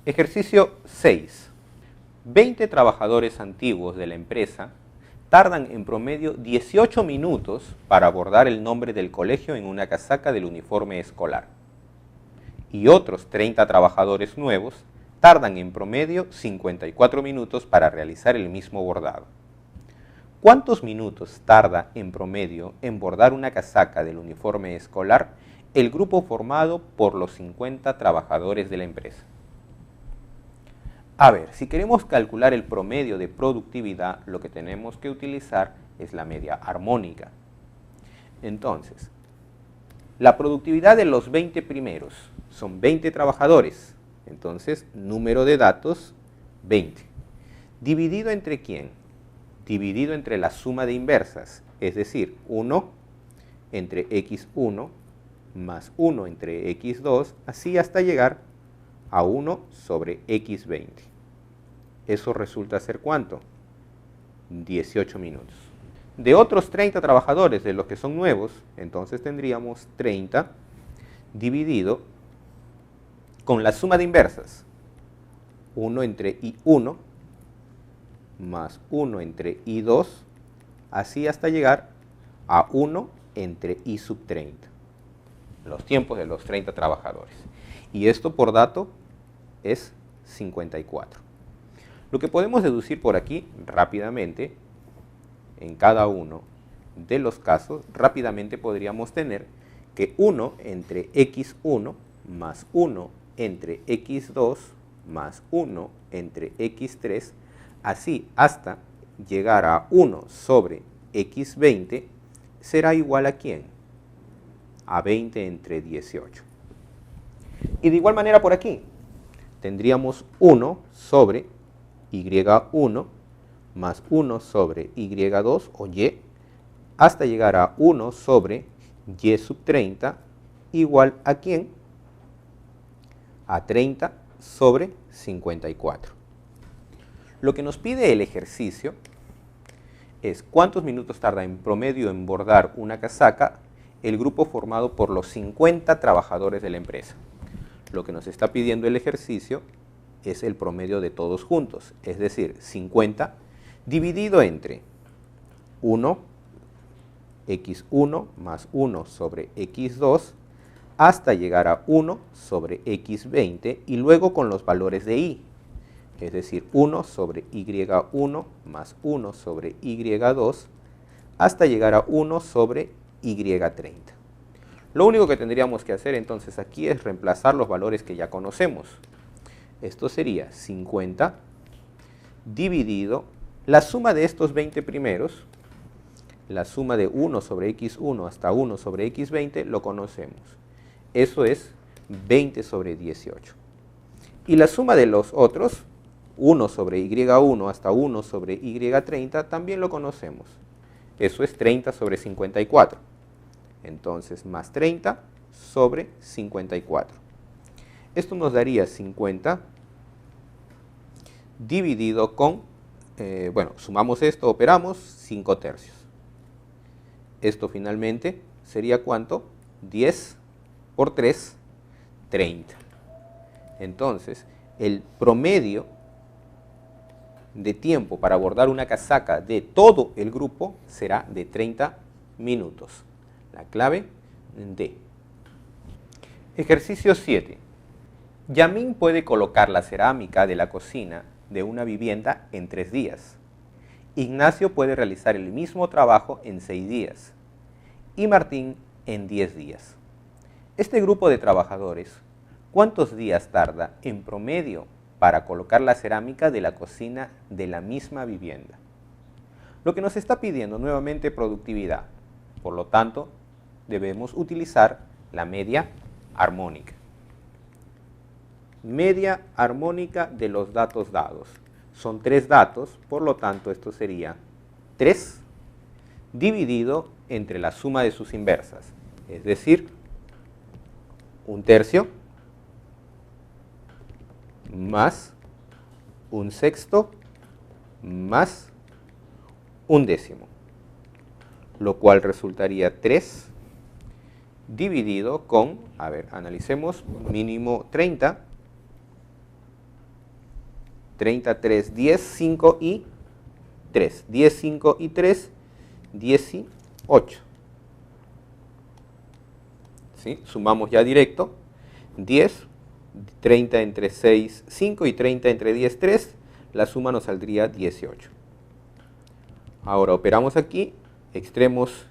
Ejercicio 6. 20 trabajadores antiguos de la empresa tardan en promedio 18 minutos para bordar el nombre del colegio en una casaca del uniforme escolar. Y otros 30 trabajadores nuevos tardan en promedio 54 minutos para realizar el mismo bordado. ¿Cuántos minutos tarda en promedio en bordar una casaca del uniforme escolar el grupo formado por los 50 trabajadores de la empresa? A ver, si queremos calcular el promedio de productividad, lo que tenemos que utilizar es la media armónica. Entonces, la productividad de los 20 primeros son 20 trabajadores. Entonces, número de datos, 20. ¿Dividido entre quién? Dividido entre la suma de inversas, es decir, 1 entre x1 más 1 entre x2, así hasta llegar a 1 sobre x20. Eso resulta ser ¿cuánto? 18 minutos. De otros 30 trabajadores, de los que son nuevos, entonces tendríamos 30 dividido con la suma de inversas. 1 entre i1 más 1 entre i2, así hasta llegar a 1 entre i sub 30. Los tiempos de los 30 trabajadores. Y esto por dato es 54. Lo que podemos deducir por aquí rápidamente, en cada uno de los casos, rápidamente podríamos tener que 1 entre x1 más 1 entre x2 más 1 entre x3, así hasta llegar a 1 sobre x20, será igual a ¿quién? A 20 entre 18. Y de igual manera por aquí, tendríamos 1 sobre y1 más 1 sobre y2 o y, hasta llegar a 1 sobre y sub 30 igual a ¿quién? A 30 sobre 54. Lo que nos pide el ejercicio es cuántos minutos tarda en promedio en bordar una casaca el grupo formado por los 50 trabajadores de la empresa. Lo que nos está pidiendo el ejercicio es el promedio de todos juntos, es decir, 50 dividido entre 1, x1 más 1 sobre x2, hasta llegar a 1 sobre x20 y luego con los valores de y, es decir, 1 sobre y1 más 1 sobre y2, hasta llegar a 1 sobre y30. Lo único que tendríamos que hacer entonces aquí es reemplazar los valores que ya conocemos. Esto sería 50 dividido la suma de estos 20 primeros, la suma de 1 sobre x1 hasta 1 sobre x20 lo conocemos. Eso es 20 sobre 18. Y la suma de los otros, 1 sobre y1 hasta 1 sobre y30, también lo conocemos. Eso es 30 sobre 54. Entonces, más 30 sobre 54. Esto nos daría 50 dividido con, sumamos esto, operamos, 5 tercios. Esto finalmente sería ¿cuánto? 10 por 3, 30. Entonces, el promedio de tiempo para bordar una casaca de todo el grupo será de 30 minutos. La clave D. Ejercicio 7. Yamin puede colocar la cerámica de la cocina de una vivienda en 3 días. Ignacio puede realizar el mismo trabajo en 6 días. Y Martín en 10 días. Este grupo de trabajadores, ¿cuántos días tarda en promedio para colocar la cerámica de la cocina de la misma vivienda? Lo que nos está pidiendo nuevamente productividad. Por lo tanto, debemos utilizar la media armónica. Media armónica de los datos dados. Son 3 datos, por lo tanto esto sería 3 dividido entre la suma de sus inversas, es decir, 1 tercio más 1 sexto más 1 décimo, lo cual resultaría 3 dividido con, analicemos, mínimo 30 30, 3, 10, 5 y 3. 10, 5 y 3, 18. ¿Sí? Sumamos ya directo. 10, 30 entre 6, 5 y 30 entre 10, 3. La suma nos saldría 18. Ahora operamos aquí, extremos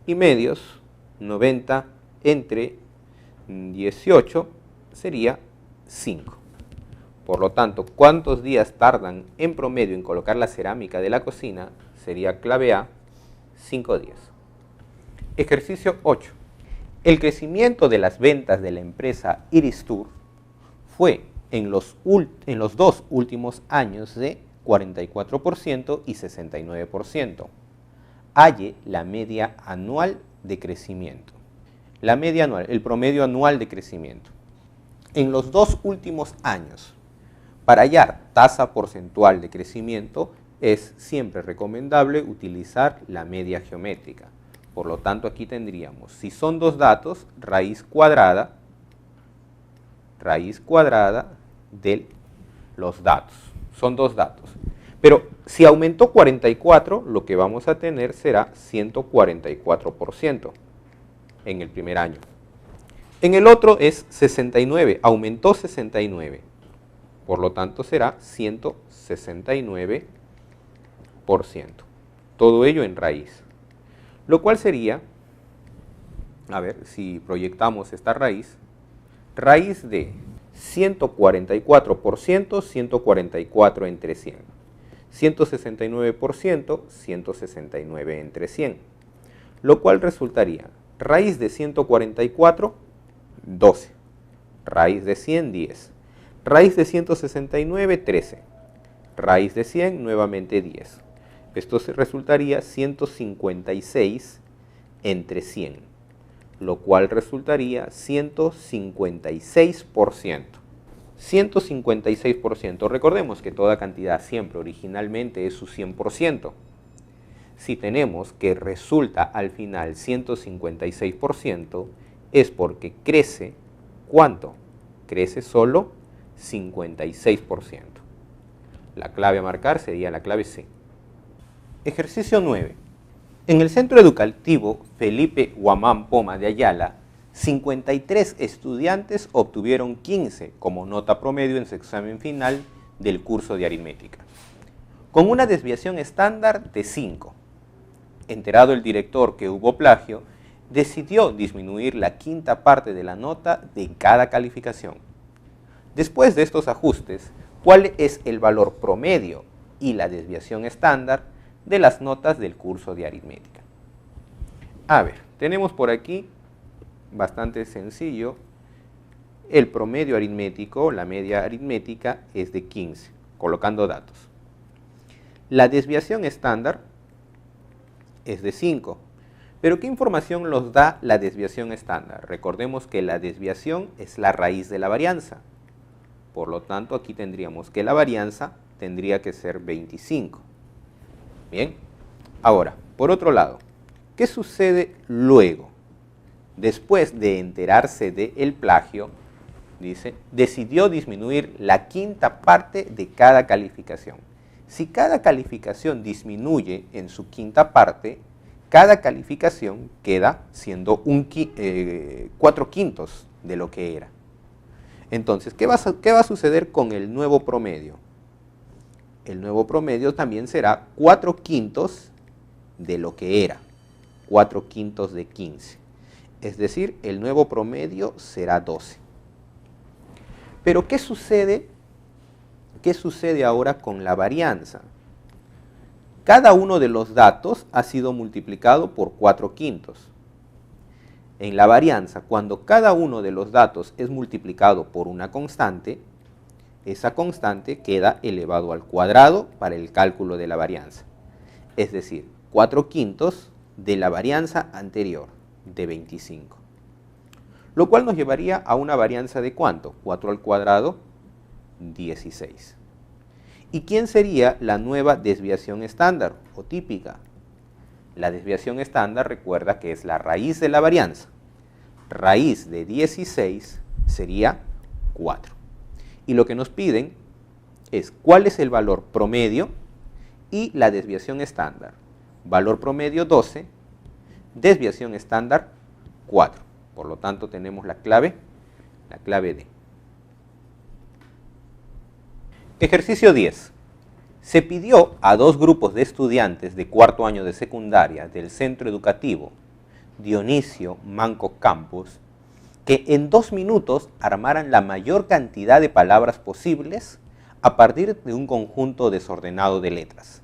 y medios. 90 entre 18 sería 5. Por lo tanto, ¿cuántos días tardan en promedio en colocar la cerámica de la cocina? Sería clave A, 5 días. Ejercicio 8. El crecimiento de las ventas de la empresa Iris Tour fue en los 2 últimos años de 44% y 69%. Halle la media anual de crecimiento. La media anual, el promedio anual de crecimiento. En los 2 últimos años, para hallar tasa porcentual de crecimiento, es siempre recomendable utilizar la media geométrica. Por lo tanto, aquí tendríamos, si son 2 datos, raíz cuadrada de los datos. Son 2 datos. Pero si aumentó 44, lo que vamos a tener será 144% en el primer año. En el otro es 69, aumentó 69. Por lo tanto será 169%. Todo ello en raíz. Lo cual sería, a ver si proyectamos esta raíz, raíz de 144%, 144 entre 100. 169%, 169 entre 100. Lo cual resultaría, raíz de 144, 12. Raíz de 100, 10. Raíz de 169, 13. Raíz de 100, nuevamente 10. Esto resultaría 156 entre 100, lo cual resultaría 156%. 156%. Recordemos que toda cantidad siempre originalmente es su 100%. Si tenemos que resulta al final 156%, es porque crece, ¿cuánto? Crece solo 56%. La clave a marcar sería la clave C. Ejercicio 9. En el Centro Educativo Felipe Guamán Poma de Ayala, 53 estudiantes obtuvieron 15 como nota promedio en su examen final del curso de aritmética, con una desviación estándar de 5. Enterado el director que hubo plagio, decidió disminuir la quinta parte de la nota de cada calificación. Después de estos ajustes, ¿cuál es el valor promedio y la desviación estándar de las notas del curso de aritmética? A ver, tenemos por aquí, bastante sencillo, el promedio aritmético, la media aritmética es de 15, colocando datos. La desviación estándar es de 5. Pero ¿qué información nos da la desviación estándar? Recordemos que la desviación es la raíz de la varianza. Por lo tanto, aquí tendríamos que la varianza tendría que ser 25. Bien, ahora, por otro lado, ¿qué sucede luego? Después de enterarse del plagio, dice, decidió disminuir la quinta parte de cada calificación. Si cada calificación disminuye en su quinta parte, cada calificación queda siendo 4/5 de lo que era. Entonces, ¿qué va a suceder con el nuevo promedio? El nuevo promedio también será 4/5 de lo que era, 4/5 de 15. Es decir, el nuevo promedio será 12. Pero ¿qué sucede? ¿Qué sucede ahora con la varianza? Cada uno de los datos ha sido multiplicado por 4/5. En la varianza, cuando cada uno de los datos es multiplicado por una constante, esa constante queda elevado al cuadrado para el cálculo de la varianza. Es decir, 4/5 de la varianza anterior, de 25. Lo cual nos llevaría a una varianza de ¿cuánto? 4 al cuadrado, 16. ¿Y quién sería la nueva desviación estándar o típica? La desviación estándar, recuerda que es la raíz de la varianza. Raíz de 16 sería 4. Y lo que nos piden es cuál es el valor promedio y la desviación estándar. Valor promedio 12, desviación estándar 4. Por lo tanto, tenemos la clave D. Ejercicio 10. Se pidió a dos grupos de estudiantes de cuarto año de secundaria del centro educativo Dionisio Manco Campos que en 2 minutos armaran la mayor cantidad de palabras posibles a partir de un conjunto desordenado de letras.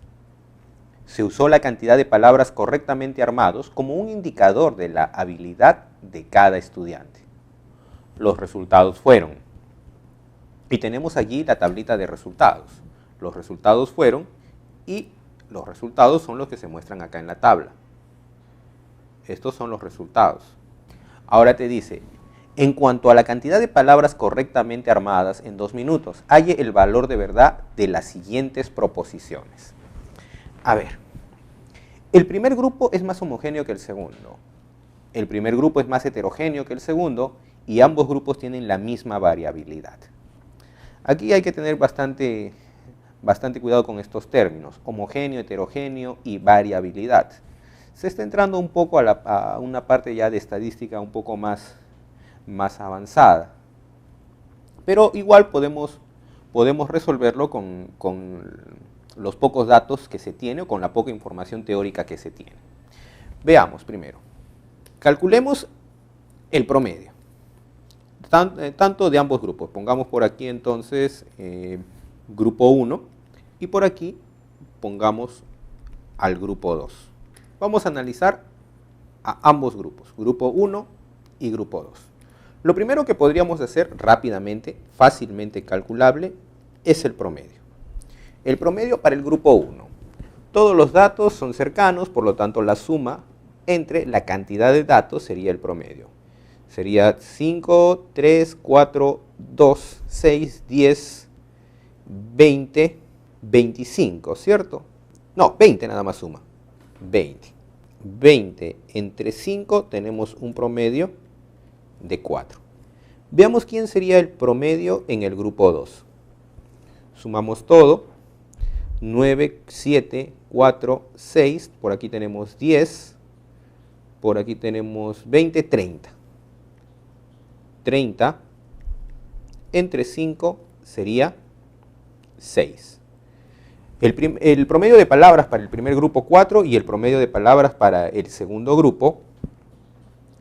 Se usó la cantidad de palabras correctamente armados como un indicador de la habilidad de cada estudiante. Los resultados fueron, y tenemos allí la tablita de resultados. Los resultados fueron, y los resultados son los que se muestran acá en la tabla. Estos son los resultados. Ahora te dice, en cuanto a la cantidad de palabras correctamente armadas en 2 minutos, halle el valor de verdad de las siguientes proposiciones. A ver, el primer grupo es más homogéneo que el segundo. El primer grupo es más heterogéneo que el segundo y ambos grupos tienen la misma variabilidad. Aquí hay que tener bastante cuidado con estos términos, homogéneo, heterogéneo y variabilidad. Se está entrando un poco a una parte ya de estadística un poco más avanzada. Pero igual podemos resolverlo con los pocos datos que se tiene o con la poca información teórica que se tiene. Veamos primero. Calculemos el promedio, tanto de ambos grupos. Pongamos por aquí entonces grupo 1 y por aquí pongamos al grupo 2. Vamos a analizar a ambos grupos, grupo 1 y grupo 2. Lo primero que podríamos hacer rápidamente, fácilmente calculable, es el promedio. El promedio para el grupo 1. Todos los datos son cercanos, por lo tanto la suma entre la cantidad de datos sería el promedio. Sería 5, 3, 4, 2, 6, 10, 20, 25, ¿cierto? No, 20 nada más suma. 20. 20 entre 5 tenemos un promedio de 4. Veamos quién sería el promedio en el grupo 2. Sumamos todo. 9, 7, 4, 6. Por aquí tenemos 10. Por aquí tenemos 20, 30. 30 entre 5 sería 6. El promedio de palabras para el primer grupo 4 y el promedio de palabras para el segundo grupo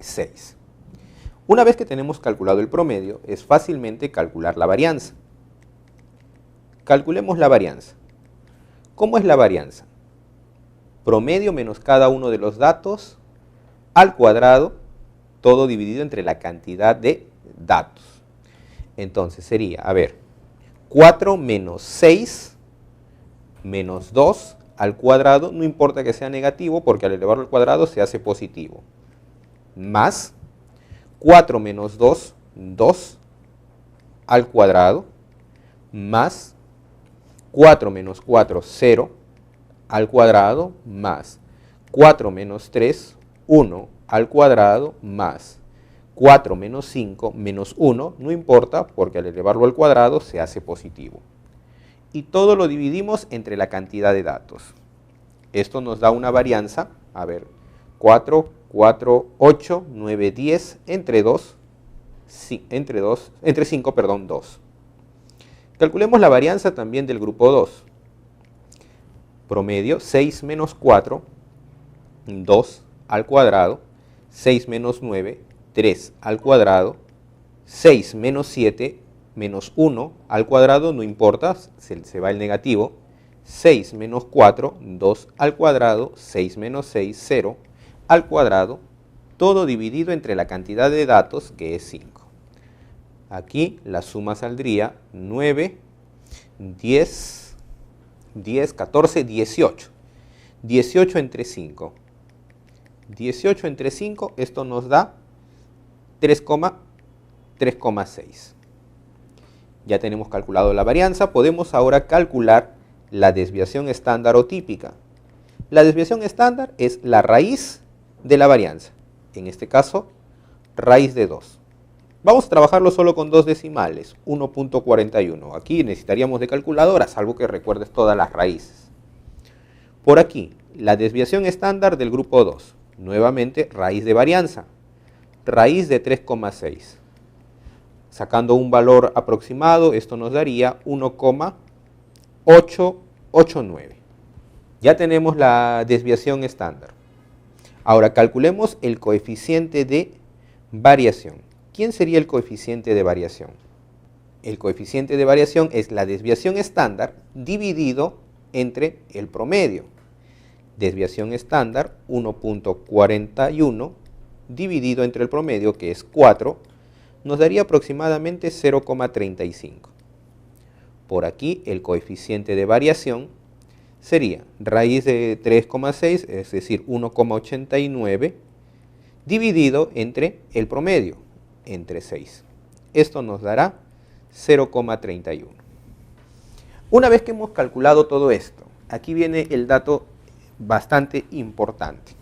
6. Una vez que tenemos calculado el promedio, es fácilmente calcular la varianza. Calculemos la varianza. ¿Cómo es la varianza? Promedio menos cada uno de los datos al cuadrado, todo dividido entre la cantidad de datos. Entonces sería, 4 menos 6 menos 2 al cuadrado, no importa que sea negativo porque al elevarlo al cuadrado se hace positivo, más 4 menos 2, 2 al cuadrado, más 4 menos 4, 0 al cuadrado, más 4 menos 3, 1 al cuadrado, más 4 menos 5 menos 1, no importa porque al elevarlo al cuadrado se hace positivo. Y todo lo dividimos entre la cantidad de datos. Esto nos da una varianza, 4, 4, 8, 9, 10, entre 5, 2. Calculemos la varianza también del grupo 2. Promedio, 6 menos 4, 2 al cuadrado, 6 menos 9, 3 al cuadrado, 6 menos 7, menos 1 al cuadrado, no importa, se va el negativo, 6 menos 4, 2 al cuadrado, 6 menos 6, 0 al cuadrado, todo dividido entre la cantidad de datos que es 5. Aquí la suma saldría 9, 10, 14, 18. 18 entre 5. 18 entre 5, esto nos da 3,6. Ya tenemos calculado la varianza, podemos ahora calcular la desviación estándar o típica. La desviación estándar es la raíz de la varianza, en este caso, raíz de 2. Vamos a trabajarlo solo con dos decimales, 1.41. Aquí necesitaríamos de calculadora, salvo que recuerdes todas las raíces. Por aquí, la desviación estándar del grupo 2. Nuevamente, raíz de varianza. Raíz de 3,6. Sacando un valor aproximado, esto nos daría 1,889. Ya tenemos la desviación estándar. Ahora calculemos el coeficiente de variación. ¿Quién sería el coeficiente de variación? El coeficiente de variación es la desviación estándar dividido entre el promedio. Desviación estándar 1.41 dividido entre el promedio, que es 4, nos daría aproximadamente 0,35. Por aquí el coeficiente de variación sería raíz de 3,6, es decir, 1,89, dividido entre el promedio, entre 6. Esto nos dará 0,31. Una vez que hemos calculado todo esto, aquí viene el dato bastante importante.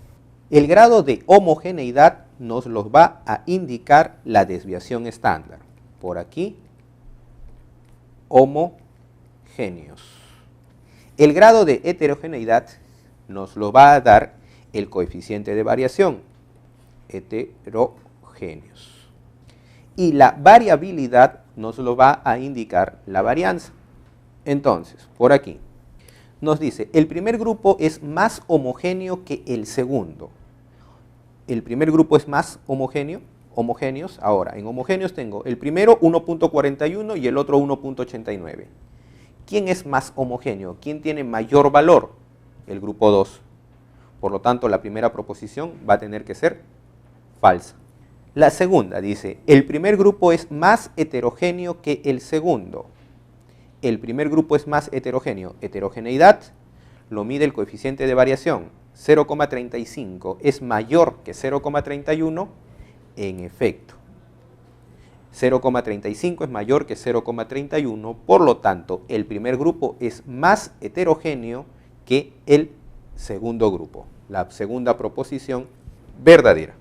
El grado de homogeneidad nos los va a indicar la desviación estándar. Por aquí, homogéneos. El grado de heterogeneidad nos lo va a dar el coeficiente de variación, heterogéneos. Y la variabilidad nos lo va a indicar la varianza. Entonces, por aquí, nos dice, el primer grupo es más homogéneo que el segundo. El primer grupo es más homogéneos. Ahora, en homogéneos tengo el primero 1.41 y el otro 1.89. ¿Quién es más homogéneo? ¿Quién tiene mayor valor? El grupo 2. Por lo tanto, la primera proposición va a tener que ser falsa. La segunda dice, el primer grupo es más heterogéneo que el segundo. El primer grupo es más heterogéneo. Heterogeneidad lo mide el coeficiente de variación. 0,35 es mayor que 0,31. En efecto, 0,35 es mayor que 0,31. Por lo tanto, el primer grupo es más heterogéneo que el segundo grupo. La segunda proposición verdadera.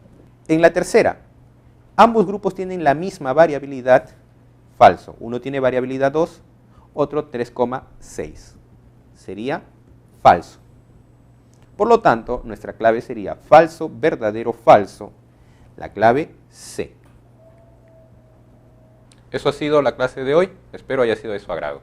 En la tercera, ambos grupos tienen la misma variabilidad. Falso. Uno tiene variabilidad 2, otro 3,6. Sería falso. Por lo tanto, nuestra clave sería falso, verdadero, falso. La clave C. Eso ha sido la clase de hoy. Espero haya sido de su agrado.